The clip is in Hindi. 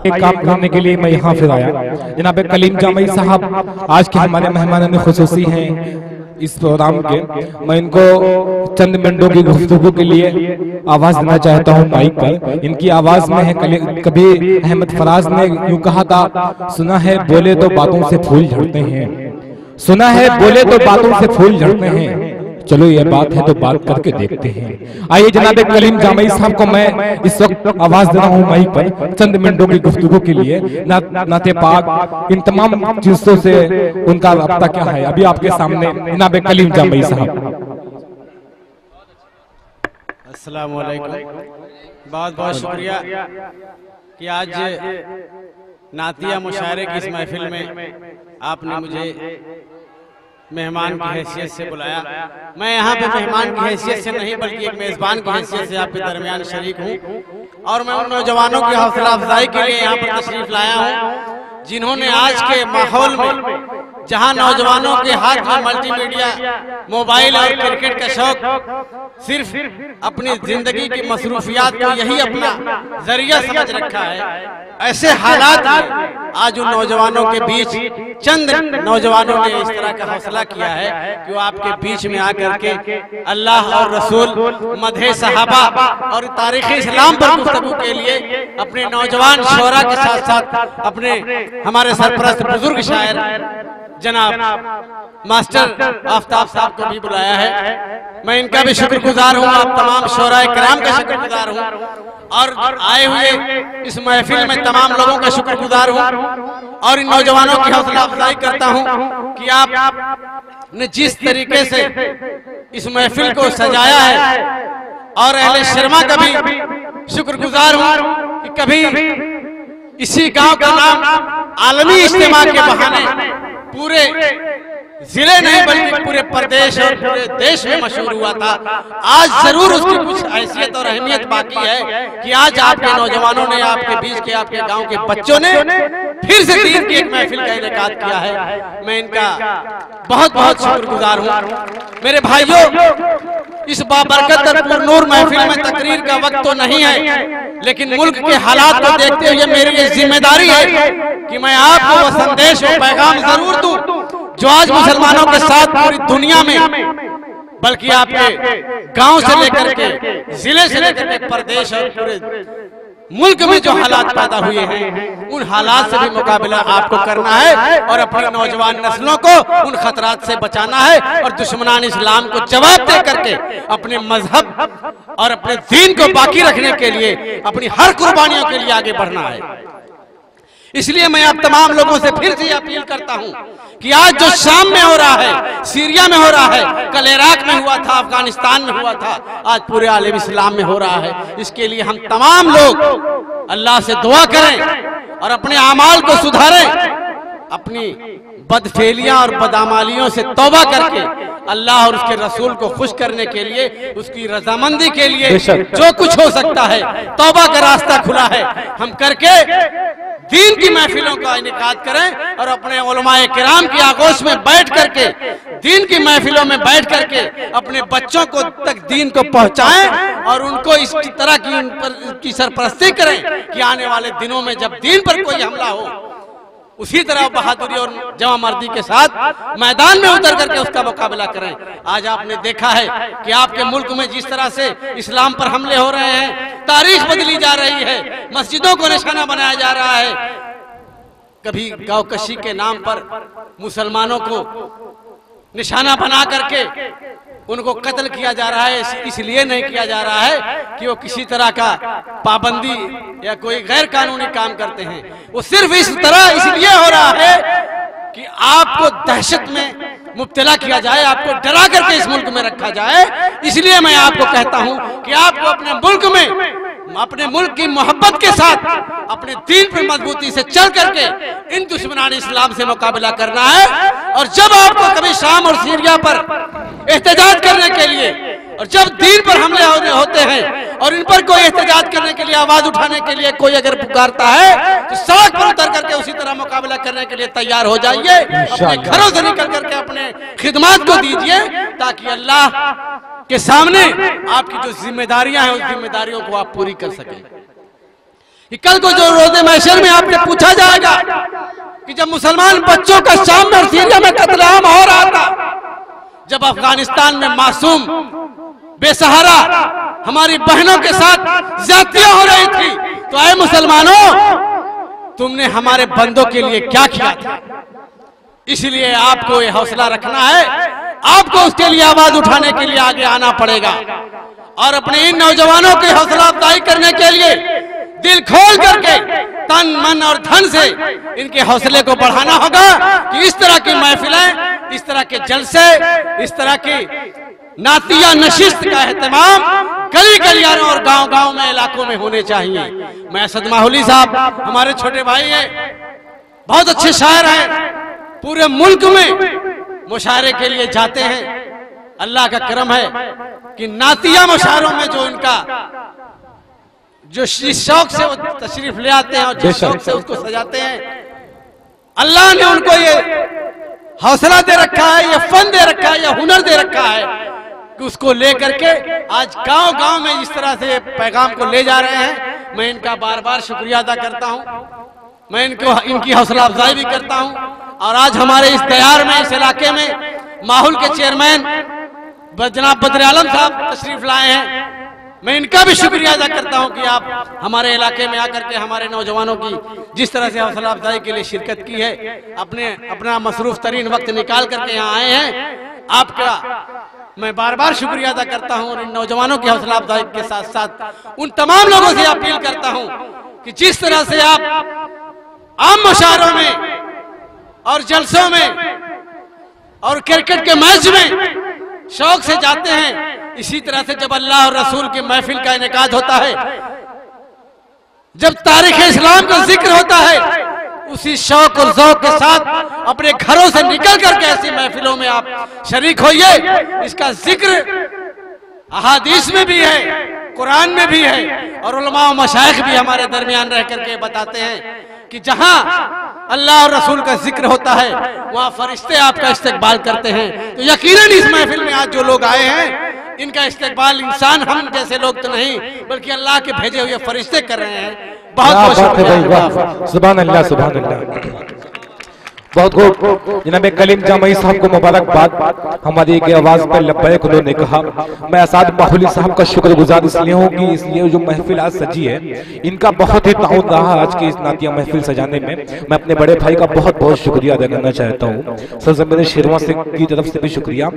एक काम करने के लिए मैं यहाँ फिर आया। जनाब कलीम जामई साहब आज के हमारे मेहमान खुसूसी हैं इस प्रोग्राम के। मैं इनको चंद मिनटों की गुफ्तगू के लिए आवाज देना चाहता हूँ माइक पर। इनकी आवाज में है कभी अहमद फराज ने यूं कहा था, सुना है बोले तो बातों से फूल झड़ते हैं, सुना है बोले तो बातों से फूल झड़ते हैं, चलो ये बात है तो बात करके देखते हैं। आइए जनाब कलीम जामई साहब को मैं इस वक्त आवाज दे रहा हूँ माइक पर चंद मिनटों की गुफ्तगू के लिए। नाते पाक इन तमाम चीजों से उनका राब्ता क्या है, अभी आपके सामने जनाब कलीम जामई साहब। अस्सलाम वालेकुम, बहुत बहुत शुक्रिया कि आज नातिया मुशायरे की इस महफिल में आपने मुझे मेहमान की हैसियत से बुलाया। मैं यहाँ पे मेहमान की हैसियत से नहीं बल्कि एक मेजबान की हैसियत से आपके दरमियान शरीक हूँ और मैं उन नौजवानों की हौसला अफजाई के लिए यहाँ पर तशरीफ लाया हूँ जिन्होंने आज के माहौल में, जहाँ नौजवानों के हाथ में मल्टीमीडिया, मोबाइल और क्रिकेट का शौक सिर्फ अपनी जिंदगी की मसरूफियात को यही अपना जरिया समझ रखा है, ऐसे हालात में आज उन नौजवानों के बीच चंद नौजवानों ने इस तरह का हौसला किया है कि वो आपके बीच में आकर के अल्लाह और रसूल, मदहे सहाबा और तारीख इस्लाम पर गुफ्तगू के लिए अपने नौजवान शोरा के साथ साथ अपने हमारे सरपरस्त बुजुर्ग शायर जनाब मास्टर आफ्ताब साहब को भी बुलाया है। मैं इनका भी शुक्रगुजार हूँ, आप तमाम शोराए कराम का शुक्रगुजार हूँ और आए हुए इस महफिल में तमाम लोगों का शुक्रगुजार हूँ और इन नौजवानों की हौसला अफजाई करता हूँ कि आपने जिस तरीके से इस महफिल को सजाया है और अहले शर्मा का भी शुक्रगुजार हूँ कि कभी इसी गांव का नाम आलमी इज्तिमा के बहाने पूरे जिले नहीं बल्कि पूरे प्रदेश और पूरे देश में मशहूर हुआ था। आज जरूर उसकी कुछ हैसियत और अहमियत बाकी है कि आज आपके नौजवानों ने, आपके बीच के, आपके गांव के बच्चों ने फिर से दीन की एक महफिल का इनेकाद किया है। मैं इनका बहुत बहुत शुक्रगुजार हूँ। मेरे भाइयों, इस बाबरकत और पुरनूर महफिल में तकरीर का वक्त तो नहीं है, लेकिन मुल्क के हालात को देखते हुए मेरी ये जिम्मेदारी है कि मैं आपको वो संदेश और पैगाम जरूर दूं जो आज मुसलमानों के साथ पूरी दुनिया में बल्कि आपके गांव से लेकर के, जिले से लेकर के प्रदेश और पूरे मुल्क में जो हालात पैदा हुए हैं उन हालात से भी मुकाबला आपको करना है और अपनी नौजवान नस्लों को उन खतरात से बचाना है और दुश्मनान इस्लाम को जवाब दे करके अपने मजहब और अपने दीन को बाकी रखने के लिए अपनी हर कुर्बानियों के लिए आगे बढ़ना है। इसलिए मैं आप तमाम लोगों से फिर से अपील करता हूं कि आज जो शाम में हो रहा है, सीरिया में हो रहा है, कल इराक में हुआ था, अफगानिस्तान में हुआ था, आज पूरे आलम इस्लाम में हो रहा है। इसके लिए हम तमाम लोग अल्लाह से दुआ करें और अपने अमाल को सुधारें, अपनी बदफेलियां और बदामालियों से तौबा करके अल्लाह और उसके रसूल को खुश करने के लिए, उसकी रजामंदी के लिए जो कुछ हो सकता है, तौबा का रास्ता खुला है, हम करके दीन की महफिलों का इनेकाद करें और अपने उलमाए किराम की आगोश में बैठ करके, दीन की महफिलों में बैठ करके अपने बच्चों को तक दीन को पहुंचाएं और उनको इस तरह की सरपरस्ती करें कि आने वाले दिनों में जब दीन पर कोई हमला हो उसी तरह बहादुरी और जवां मर्दी के साथ मैदान में उतर करके उसका मुकाबला करें। आज आपने देखा है कि आपके मुल्क में जिस तरह से इस्लाम पर हमले हो रहे हैं, तारीख बदली जा रही है, मस्जिदों को निशाना बनाया जा रहा है, कभी गौकशी के नाम पर मुसलमानों को निशाना बना करके उनको कत्ल किया जा रहा है। इसलिए नहीं किया जा रहा है कि वो किसी तरह का पाबंदी या कोई गैर कानूनी काम करते हैं, वो सिर्फ इस तरह इसलिए हो रहा है कि आपको दहशत में मुब्तला किया जाए, आपको डरा करके इस मुल्क में रखा जाए। इसलिए मैं आपको कहता हूं कि आपको अपने मुल्क में, अपने मुल्क की मोहब्बत के साथ अपने दीन पर मजबूती से चल करके इन दुश्मनान इस्लाम से मुकाबला करना है। और जब आपको कभी शाम और सीरिया पर एहतजाज करने के लिए और जब दीन पर हमले होते हैं और इन पर कोई एहतजाज करने के लिए, आवाज उठाने के लिए कोई अगर पुकारता है तो सड़क पर उतर करके उसी तरह मुकाबला करने के लिए तैयार हो जाइए। अपने घरों से निकल करके अपने खिदमत को दीजिए ताकि अल्लाह के सामने आपकी जो जिम्मेदारियां हैं उस जिम्मेदारियों को आप पूरी कर सकें। कि कल को जो रोज़े महशर में आपसे पूछा जाएगा कि जब मुसलमान बच्चों का शाम में और सीरिया में कत्लेआम हो रहा था, जब अफगानिस्तान में मासूम बेसहारा हमारी बहनों के साथ ज्यादतियां हो रही थी, तो ऐ मुसलमानों, तुमने हमारे बंदों के लिए क्या किया था? इसलिए आपको ये हौसला रखना है, आपको उसके लिए आवाज उठाने के लिए आगे आना पड़ेगा और अपने इन नौजवानों की हौसला अफजाई करने के लिए दिल खोल करके तन मन और धन से इनके हौसले को बढ़ाना होगा कि इस तरह की महफिलें, इस तरह के जलसे, इस तरह की नातिया नशिस्त का एहतमाम गली गलियारों और गांव गांव में इलाकों में होने चाहिए। मैं असद माहौली साहब हमारे छोटे भाई हैं, बहुत अच्छे शायर हैं, पूरे मुल्क में मुशायरे के लिए जाते हैं। अल्लाह का करम है कि नातिया मुशायरों में जो इनका जो शौक से वो तशरीफ ले आते हैं और जिस शौक से उसको सजाते हैं, अल्लाह ने उनको ये हौसला दे रखा है, ये फन दे रखा है, ये हुनर दे रखा है कि उसको लेकर के आज गांव गांव में इस तरह से पैगाम को ले जा रहे हैं। मैं इनका बार बार शुक्रिया अदा करता हूं, मैं इनकी हौसला अफजाई भी करता हूं। और आज हमारे इस तैयार में, इस इलाके में माहौल के चेयरमैन जनाब बद्र आलम साहब तशरीफ लाए हैं। मैं इनका भी शुक्रिया अदा करता हूं कि आप हमारे इलाके में आकर के हमारे नौजवानों की जिस तरह से हौसला अफजाई के लिए शिरकत की है, अपना मसरूफ तरीन वक्त निकाल करके यहाँ आए हैं। आपका मैं बार बार शुक्रिया अदा करता हूं और इन नौजवानों की हौसला अफजाई के साथ साथ उन तमाम लोगों से अपील करता हूं कि जिस तरह से आप आम मुशायरों में और जलसों में और क्रिकेट के मैच में शौक से जाते हैं, इसी तरह से जब अल्लाह और रसूल की महफिल का इनेकाद होता है, जब तारीख इस्लाम का जिक्र होता है, उसी शौक और ज़ौक़ के साथ अपने घरों से निकल करके ऐसी महफिलों में आप शरीक होइए। इसका जिक्र अहादीस में भी है, कुरान में भी है और उलमा और मशाइख भी हमारे दरमियान रह करके बताते हैं कि जहां अल्लाह और रसूल का जिक्र होता है वहां फरिश्ते आपका इस्तकबाल करते हैं। तो यकीनन इस महफिल में आज जो लोग आए हैं, इनका इस्तकबाल इंसान हम जैसे लोग तो नहीं बल्कि अल्लाह के भेजे हुए फरिश्ते कर रहे हैं। बहुत बहुत शुक्रिया। सुभान अल्लाह, सुभान अल्लाह। बहुत खूब जनाब कलीम जामई साहब को मुबारकबाद। हमारी एक आवाज पर लब्बैक उन्होंने कहा। मैं असाद माहौली साहब का शुक्रगुजार इसलिए हूँ कि इसलिए जो महफिल आज सजी है, इनका बहुत ही ताउन रहा आज की इस नातिया महफिल सजाने में। मैं अपने बड़े भाई का बहुत बहुत शुक्रिया अदा करना चाहता हूँ। सर मेरे शेरवा से की तरफ से भी शुक्रिया।